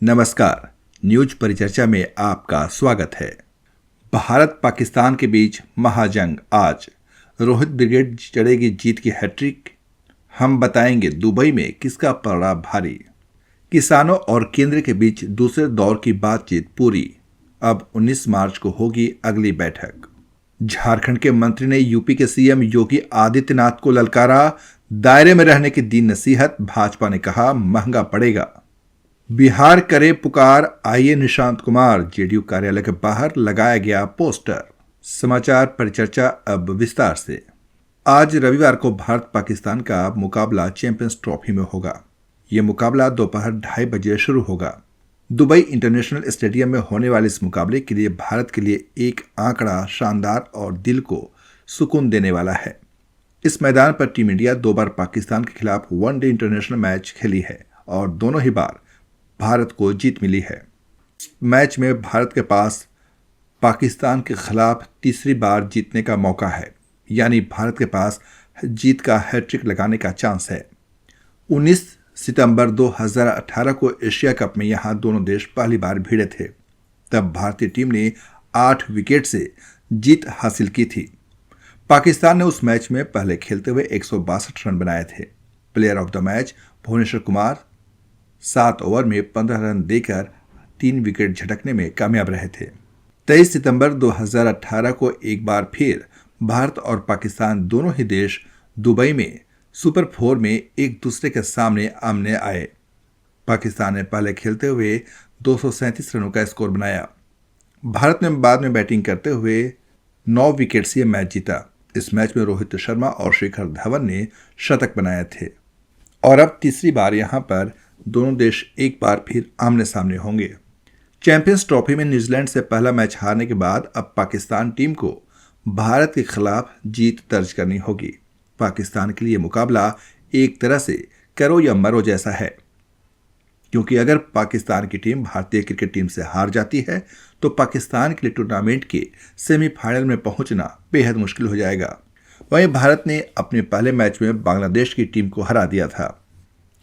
नमस्कार। न्यूज परिचर्चा में आपका स्वागत है। भारत पाकिस्तान के बीच महाजंग आज, रोहित ब्रिगेड चढ़ेगी जीत की हैट्रिक। हम बताएंगे दुबई में किसका पड़ा भारी। किसानों और केंद्र के बीच दूसरे दौर की बातचीत पूरी। अब 19 मार्च को होगी अगली बैठक। झारखंड के मंत्री ने यूपी के सीएम योगी आदित्यनाथ को ललकारा, दायरे में रहने की दी नसीहत। भाजपा ने कहा महंगा पड़ेगा। बिहार करे पुकार, आइए निशांत कुमार। जेडीयू कार्यालय के बाहर लगाया गया पोस्टर। समाचार परिचर्चा अब विस्तार से। आज रविवार को भारत पाकिस्तान का मुकाबला चैंपियंस ट्रॉफी में होगा। यह मुकाबला दोपहर 2:30 बजे शुरू होगा। दुबई इंटरनेशनल स्टेडियम में होने वाले इस मुकाबले के लिए भारत के लिए एक आंकड़ा शानदार और दिल को सुकून देने वाला है। इस मैदान पर टीम इंडिया 2 बार पाकिस्तान के खिलाफ वनडे इंटरनेशनल मैच खेली है और दोनों ही बार भारत को जीत मिली है। मैच में भारत के पास पाकिस्तान के खिलाफ तीसरी बार जीतने का मौका है, यानी भारत के पास जीत का हैट्रिक लगाने का चांस है। 19 सितंबर 2018 को एशिया कप में यहां दोनों देश पहली बार भिड़े थे। तब भारतीय टीम ने 8 विकेट से जीत हासिल की थी। पाकिस्तान ने उस मैच में पहले खेलते हुए 162 रन बनाए थे। Player of the match Bhuvneshwar Kumar 7 over में 15 रन देकर 3 विकेट झटकने में कामयाब रहे थे। 23 सितंबर 2018 को एक बार फिर भारत और पाकिस्तान दोनों ही देश दुबई में सुपर 4 में एक दूसरे के सामने आमने आए। पाकिस्तान ने पहले खेलते हुए 237 रनों का स्कोर बनाया। भारत ने बाद में बैटिंग करते हुए 9 विकेट से मैच जीता। इस मैच में रोहित शर्मा और शिखर धवन ने शतक बनाए थे और अब तीसरी बार यहां पर दोनों देश एक बार फिर आमने सामने होंगे। चैंपियंस ट्रॉफी में न्यूजीलैंड से पहला मैच हारने के बाद अब पाकिस्तान टीम को भारत के खिलाफ जीत दर्ज करनी होगी। पाकिस्तान के लिए मुकाबला एक तरह से करो या मरो जैसा है, क्योंकि अगर पाकिस्तान की टीम भारतीय क्रिकेट टीम से हार जाती है तो पाकिस्तान के लिए टूर्नामेंट के सेमीफाइनल में पहुंचना बेहद मुश्किल हो जाएगा। वहीं भारत ने अपने पहले मैच में बांग्लादेश की टीम को हरा दिया था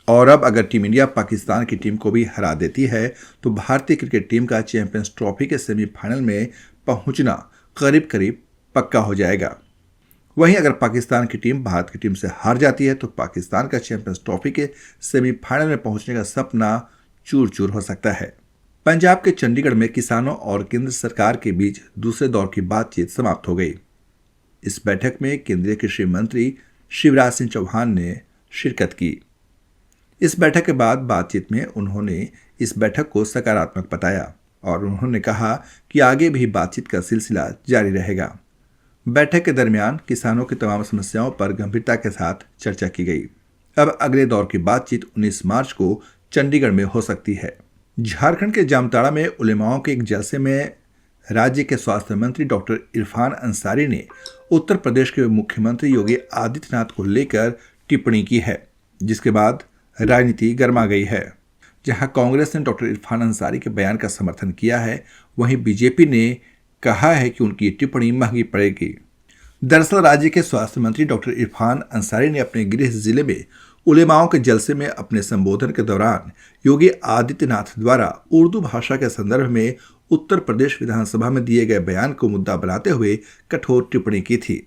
और अब अगर टीम इंडिया पाकिस्तान की टीम को भी हरा देती है तो भारतीय क्रिकेट टीम का चैंपियंस ट्रॉफी के सेमीफाइनल में पहुंचना करीब करीब पक्का हो जाएगा। वहीं अगर पाकिस्तान की टीम भारत की टीम से हार जाती है तो पाकिस्तान का चैंपियंस ट्रॉफी के सेमीफाइनल में पहुंचने का सपना चूर चूर हो सकता है। पंजाब के चंडीगढ़ में किसानों और केंद्र सरकार के बीच दूसरे दौर की बातचीत समाप्त हो गई। इस बैठक में केंद्रीय कृषि मंत्री शिवराज सिंह चौहान ने शिरकत की। इस बैठक के बाद बातचीत में उन्होंने इस बैठक को सकारात्मक बताया और उन्होंने कहा कि आगे भी बातचीत का सिलसिला जारी रहेगा। बैठक के दरमियान किसानों की तमाम समस्याओं पर गंभीरता के साथ चर्चा की गई। अब अगले दौर की बातचीत 19 मार्च को चंडीगढ़ में हो सकती है। झारखंड के जामताड़ा में उलेमाओं के एक जलसे में राज्य के स्वास्थ्य मंत्री डॉक्टर इरफान अंसारी ने उत्तर प्रदेश के मुख्यमंत्री योगी आदित्यनाथ को लेकर टिप्पणी की है, जिसके बाद राजनीति गर्मा गई है। जहां कांग्रेस ने डॉक्टर इरफान अंसारी के बयान का समर्थन किया है, वहीं बीजेपी ने कहा है कि उनकी टिप्पणी महंगी पड़ेगी। दरअसल राज्य के स्वास्थ्य मंत्री डॉक्टर इरफान अंसारी ने अपने गृह जिले में उलेमाओं के जलसे में अपने संबोधन के दौरान योगी आदित्यनाथ द्वारा उर्दू भाषा के संदर्भ में उत्तर प्रदेश विधानसभा में दिए गए बयान को मुद्दा बनाते हुए कठोर टिप्पणी की थी।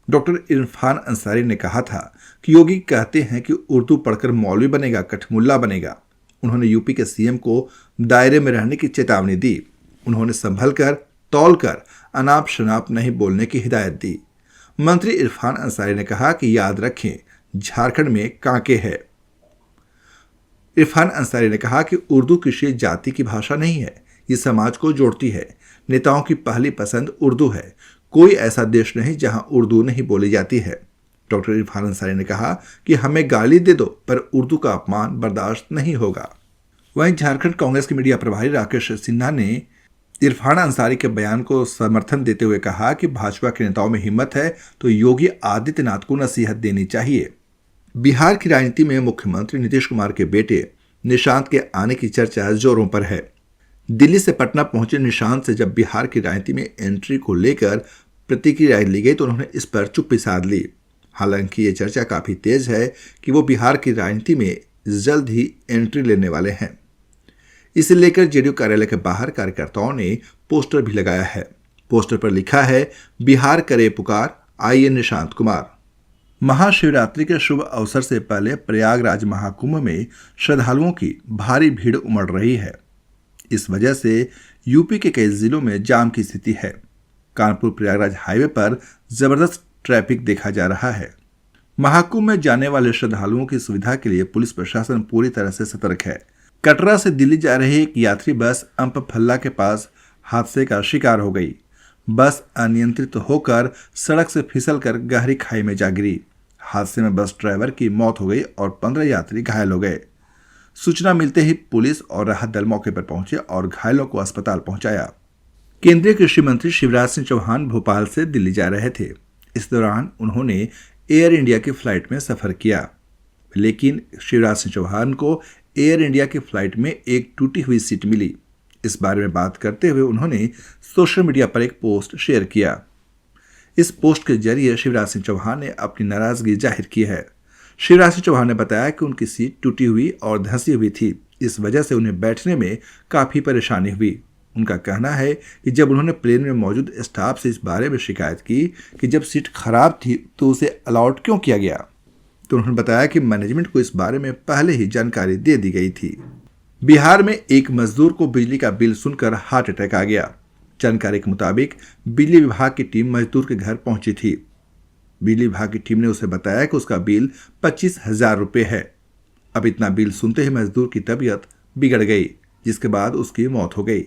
डॉक्टर इरफान अंसारी ने कहा था कि योगी कहते हैं कि उर्दू पढ़कर मौलवी बनेगा, कठमुल्ला बनेगा। उन्होंने यूपी के सीएम को दायरे में रहने की चेतावनी दी। उन्होंने संभल कर, तौल कर, अनाप शनाप नहीं बोलने की हिदायत दी। मंत्री इरफान अंसारी ने कहा कि याद रखें, झारखंड में कांके है। इरफान अंसारी ने कहा कि उर्दू किसी जाति की भाषा नहीं है, ये समाज को जोड़ती है। नेताओं की पहली पसंद उर्दू है। कोई ऐसा देश नहीं जहां उर्दू नहीं बोली जाती है। डॉक्टर इरफान अंसारी ने कहा कि हमें गाली दे दो पर उर्दू का अपमान बर्दाश्त नहीं होगा। वहीं झारखंड कांग्रेस के मीडिया प्रभारी राकेश सिन्हा ने इरफान अंसारी के बयान को समर्थन देते हुए कहा कि भाजपा के नेताओं में हिम्मत है तो योगी आदित्यनाथ को नसीहत देनी चाहिए। बिहार की राजनीति में मुख्यमंत्री नीतीश कुमार के बेटे निशांत के आने की चर्चा जोरों पर है। दिल्ली से पटना पहुंचे निशांत से जब बिहार की राजनीति में एंट्री को लेकर प्रतिक्रिया ली गई तो उन्होंने इस पर चुप्पी साध ली। हालांकि ये चर्चा काफी तेज है कि वो बिहार की राजनीति में जल्द ही एंट्री लेने वाले हैं। इसे लेकर जेडीयू कार्यालय के बाहर कार्यकर्ताओं ने पोस्टर भी लगाया है। पोस्टर पर लिखा है, बिहार करे पुकार, आइए निशांत कुमार। महाशिवरात्रि के शुभ अवसर से पहले प्रयागराज महाकुंभ में श्रद्धालुओं की भारी भीड़ उमड़ रही है। इस वजह से यूपी के कई जिलों में जाम की स्थिति है। कानपुर प्रयागराज हाईवे पर जबरदस्त ट्रैफिक देखा जा रहा है। महाकुंभ में जाने वाले श्रद्धालुओं की सुविधा के लिए पुलिस प्रशासन पूरी तरह से सतर्क है। कटरा से दिल्ली जा रही एक यात्री बस अंपफल्ला के पास हादसे का शिकार हो गई। बस अनियंत्रित होकर सड़क से फिसलकर गहरी खाई में जा गिरी। हादसे में बस ड्राइवर की मौत हो गई और 15 यात्री घायल हो गए। सूचना मिलते ही पुलिस और राहत दल मौके पर पहुंचे और घायलों को अस्पताल पहुंचाया। केंद्रीय कृषि मंत्री शिवराज सिंह चौहान भोपाल से दिल्ली जा रहे थे। इस दौरान उन्होंने एयर इंडिया की फ्लाइट में सफर किया, लेकिन शिवराज सिंह चौहान को एयर इंडिया की फ्लाइट में एक टूटी हुई सीट मिली। इस बारे में बात करते हुए उन्होंने सोशल मीडिया पर एक पोस्ट शेयर किया। इस पोस्ट के जरिए शिवराज सिंह चौहान ने अपनी नाराजगी जाहिर की है। शिवराज सिंह चौहान ने बताया कि उनकी सीट टूटी हुई और धंसी हुई थी। इस वजह से उन्हें बैठने में काफी परेशानी हुई। उनका कहना है कि जब उन्होंने प्लेन में मौजूद स्टाफ से इस बारे में शिकायत की कि जब सीट खराब थी तो उसे अलाउड क्यों किया गया, तो उन्होंने बताया कि मैनेजमेंट को इस बारे में पहले ही जानकारी दे दी गई थी। बिहार में एक मजदूर को बिजली का बिल सुनकर हार्ट अटैक आ गया। जानकारी के मुताबिक बिजली विभाग की टीम मजदूर के घर पहुंची थी। बिजली विभाग की टीम ने उसे बताया कि उसका बिल 25,000 रुपये है। अब इतना बिल सुनते ही मजदूर की तबीयत बिगड़ गई, जिसके बाद उसकी मौत हो गई।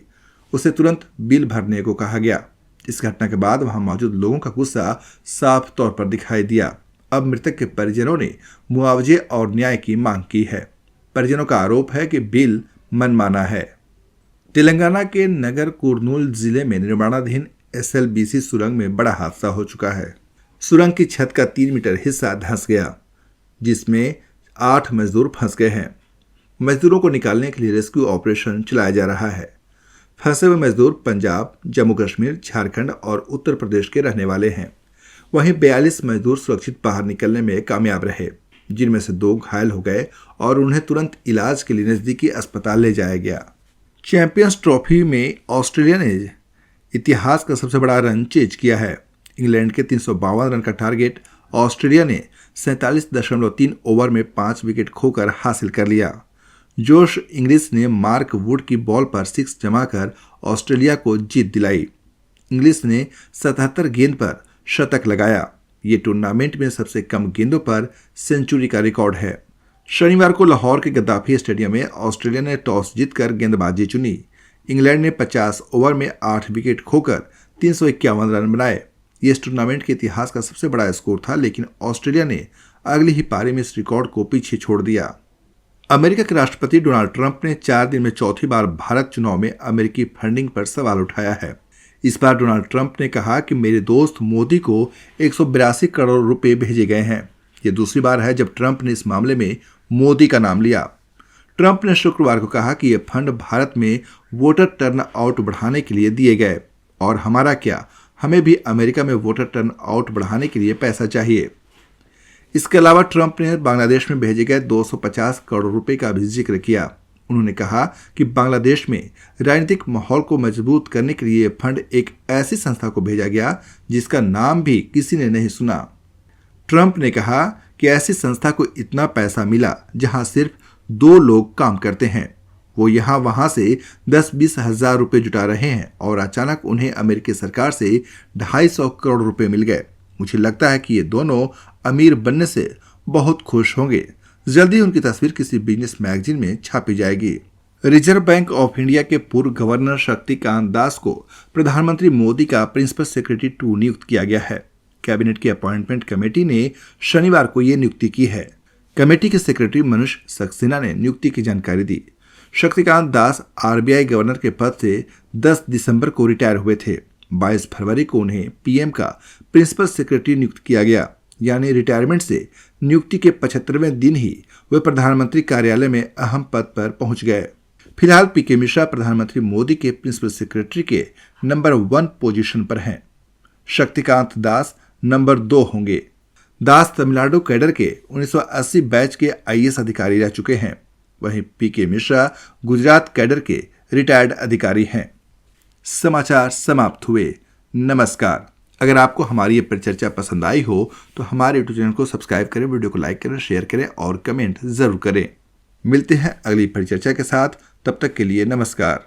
उसे तुरंत बिल भरने को कहा गया। इस घटना के बाद वहां मौजूद लोगों का गुस्सा साफ तौर पर दिखाई दिया। अब मृतक के परिजनों ने मुआवजे और न्याय की मांग की है। परिजनों का आरोप है कि बिल मनमाना है। तेलंगाना के नगर कुर्नूल जिले में निर्माणाधीन एसएलबीसी सुरंग में बड़ा हादसा हो चुका है। सुरंग की छत का 3 मीटर हिस्सा धंस गया, जिसमें 8 मजदूर फंस गए हैं। मजदूरों को निकालने के लिए रेस्क्यू ऑपरेशन चलाया जा रहा है। फंसे हुए मजदूर पंजाब, जम्मू कश्मीर, झारखंड और उत्तर प्रदेश के रहने वाले हैं। वहीं 42 मजदूर सुरक्षित बाहर निकलने में कामयाब रहे, जिनमें से 2 घायल हो गए और उन्हें तुरंत इलाज के लिए नजदीकी अस्पताल ले जाया गया। चैंपियंस ट्रॉफी में ऑस्ट्रेलिया ने इतिहास का सबसे बड़ा रन चेज किया है। इंग्लैंड के 352 रन का टारगेट ऑस्ट्रेलिया ने 47.3 ओवर में 5 विकेट खोकर हासिल कर लिया। जोश इंग्लिश ने मार्क वुड की बॉल पर 6 जमाकर ऑस्ट्रेलिया को जीत दिलाई। इंग्लिश ने 77 गेंद पर शतक लगाया। ये टूर्नामेंट में सबसे कम गेंदों पर सेंचुरी का रिकॉर्ड है। शनिवार को लाहौर के गद्दाफी स्टेडियम में ऑस्ट्रेलिया ने टॉस जीतकर गेंदबाजी चुनी। इंग्लैंड ने 50 ओवर में 8 विकेट खोकर 351 रन बनाए। ये इस टूर्नामेंट के इतिहास का सबसे बड़ा स्कोर था, लेकिन ऑस्ट्रेलिया ने अगली ही पारी में इस रिकॉर्ड को पीछे छोड़ दिया। अमेरिका के राष्ट्रपति डोनाल्ड ट्रंप ने 4 दिन में चौथी बार भारत चुनाव में अमेरिकी फंडिंग पर सवाल उठाया है। इस बार डोनाल्ड ट्रंप ने कहा कि मेरे दोस्त मोदी को 182 करोड़ रुपए भेजे गए हैं। ये दूसरी बार है जब ट्रंप ने इस मामले में मोदी का नाम लिया। ट्रंप ने शुक्रवार को कहा कि ये फंड भारत में वोटर टर्नआउट बढ़ाने के लिए दिए गए, और हमारा क्या, हमें भी अमेरिका में वोटर टर्नआउट बढ़ाने के लिए पैसा चाहिए। इसके अलावा ट्रंप ने बांग्लादेश में भेजे गए 250 करोड़ रुपए का भी जिक्र किया। उन्होंने कहा कि बांग्लादेश में राजनीतिक माहौल को मजबूत करने के लिए फंड एक ऐसी संस्था को भेजा गया जिसका नाम भी किसी ने नहीं सुना। ट्रंप ने कहा कि ऐसी संस्था को इतना पैसा मिला जहां सिर्फ 2 लोग काम करते हैं। वो यहाँ वहां से 10-20 हजार रुपए जुटा रहे हैं और अचानक उन्हें अमेरिकी सरकार से 250 करोड़ रुपए मिल गए। मुझे लगता है कि ये दोनों अमीर बनने से बहुत खुश होंगे। जल्दी उनकी तस्वीर किसी बिजनेस मैगजीन में छापी जाएगी। रिजर्व बैंक ऑफ इंडिया के पूर्व गवर्नर शक्तिकांत दास को प्रधानमंत्री मोदी का प्रिंसिपल सेक्रेटरी 2 नियुक्त किया गया है। कैबिनेट की अपॉइंटमेंट कमेटी ने शनिवार को यह नियुक्ति की है। कमेटी के सेक्रेटरी मनुष सक्सेना ने नियुक्ति की जानकारी दी। शक्तिकांत दास आरबीआई गवर्नर के पद से 10 दिसंबर को रिटायर हुए थे। 22 फरवरी को उन्हें पीएम का प्रिंसिपल सेक्रेटरी नियुक्त किया गया, यानी रिटायरमेंट से नियुक्ति के 75वें दिन ही वे प्रधानमंत्री कार्यालय में अहम पद पर पहुंच गए। फिलहाल पीके मिश्रा प्रधानमंत्री मोदी के प्रिंसिपल सेक्रेटरी के नंबर 1 पोजीशन पर हैं। शक्तिकांत दास नंबर 2 होंगे। दास तमिलनाडु कैडर के 1980 बैच के आईएएस अधिकारी रह चुके हैं। वहीं पीके मिश्रा गुजरात कैडर के रिटायर्ड अधिकारी हैं। समाचार समाप्त हुए। नमस्कार। अगर आपको हमारी ये परिचर्चा पसंद आई हो तो हमारे यूट्यूब चैनल को सब्सक्राइब करें, वीडियो को लाइक करें, शेयर करें और कमेंट जरूर करें। मिलते हैं अगली परिचर्चा के साथ। तब तक के लिए नमस्कार।